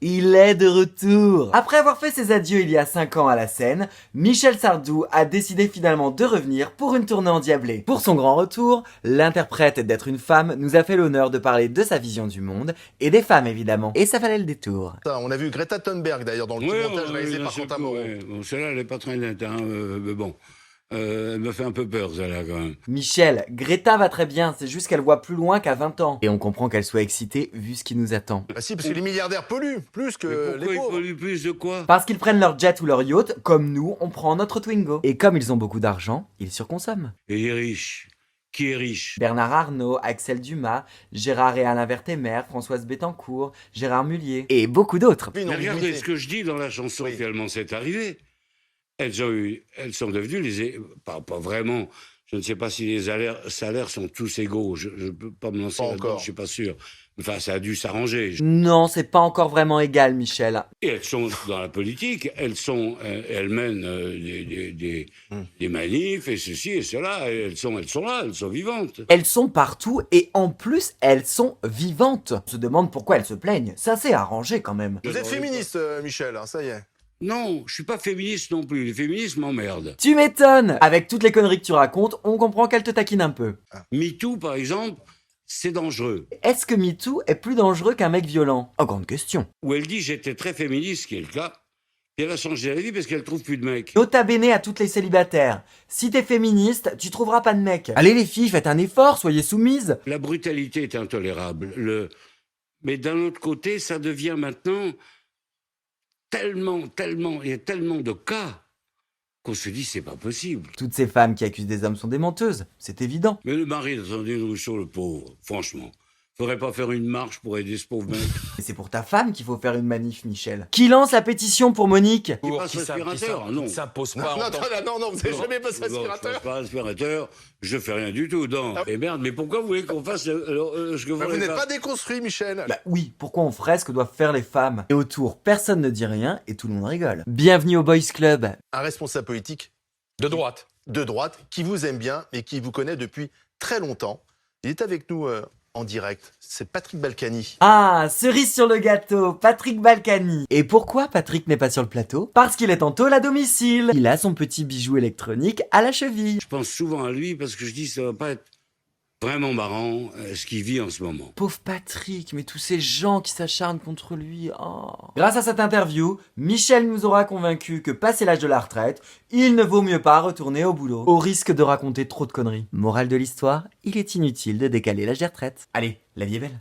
Il est de retour. Après avoir fait ses adieux il y a 5 ans à la scène, Michel Sardou a décidé finalement de revenir pour une tournée endiablée. Pour son grand retour, l'interprète d'être une femme nous a fait l'honneur de parler de sa vision du monde et des femmes évidemment. Et ça valait le détour. On a vu Greta Thunberg d'ailleurs dans le petit montage réalisé par Quentin Moreau. Bon, celle-là, elle est pas très nette, hein, mais bon. Elle me fait un peu peur, celle-là, quand même. Michel, Greta va très bien, c'est juste qu'elle voit plus loin qu'à 20 ans. Et on comprend qu'elle soit excitée vu ce qui nous attend. Bah si, parce que les milliardaires polluent plus que les pauvres. Pourquoi ils polluent plus de quoi? Parce qu'ils prennent leur jet ou leur yacht, comme nous, on prend notre Twingo. Et comme ils ont beaucoup d'argent, ils surconsomment. Et les riches. Qui est riche? Bernard Arnault, Axel Dumas, Gérard et Alain Vertemer, Françoise Bettencourt, Gérard Mullier et beaucoup d'autres. Mais regardez ce que je dis dans la chanson, finalement, c'est arrivé. Elles sont devenues pas vraiment. Je ne sais pas si les salaires sont tous égaux. Je ne peux pas me lancer là-dedans, je suis pas sûr. Enfin, ça a dû s'arranger. Non, c'est pas encore vraiment égal, Michel. Et elles sont dans la politique, elles mènent des manifs et ceci et cela. Et elles sont là, elles sont vivantes. Elles sont partout et en plus, elles sont vivantes. On se demande pourquoi elles se plaignent. Ça s'est arrangé quand même. Vous êtes féministe, Michel, hein, ça y est. Non, je suis pas féministe non plus. Les féministes m'emmerdent. Tu m'étonnes. Avec toutes les conneries que tu racontes, on comprend qu'elle te taquine un peu. MeToo, par exemple, c'est dangereux. Est-ce que MeToo est plus dangereux qu'un mec violent? Oh, grande question. Où elle dit j'étais très féministe, ce qui est le cas, et elle a changé la vie parce qu'elle trouve plus de mecs. Nota bene à toutes les célibataires. Si t'es féministe, tu trouveras pas de mec. Allez les filles, faites un effort, soyez soumises. La brutalité est intolérable. Mais d'un autre côté, ça devient maintenant il y a tellement de cas qu'on se dit c'est pas possible. Toutes ces femmes qui accusent des hommes sont des menteuses, c'est évident. Mais le mari de Sandrine Rousseau, le pauvre, franchement, faudrait pas faire une marche pour aider ce pauvre mec. Et c'est pour ta femme qu'il faut faire une manif, Michel. Qui lance la pétition pour Monique? Qui passe aspirateur, non. S'impose Non, pas. non, vous n'avez jamais passé aspirateur. Je pas aspirateur, je fais rien du tout. Non. Et merde, mais pourquoi vous voulez qu'on fasse ce que vous Vous voulez n'êtes pas déconstruit, Michel. Bah oui, pourquoi on ferait ce que doivent faire les femmes? Et autour, personne ne dit rien et tout le monde rigole. Bienvenue au Boys Club. Un responsable politique De droite. de droite qui vous aime bien et qui vous connaît depuis très longtemps. Il est avec nous en direct. C'est Patrick Balkany. Ah, cerise sur le gâteau, Patrick Balkany. Et pourquoi Patrick n'est pas sur le plateau? Parce qu'il est en tôle à domicile. Il a son petit bijou électronique à la cheville. Je pense souvent à lui parce que je dis ça va pas être vraiment marrant ce qu'il vit en ce moment. Pauvre Patrick, mais tous ces gens qui s'acharnent contre lui. Oh. Grâce à cette interview, Michel nous aura convaincu que passé l'âge de la retraite, il ne vaut mieux pas retourner au boulot, au risque de raconter trop de conneries. Morale de l'histoire, il est inutile de décaler l'âge des retraites. Allez, la vie est belle.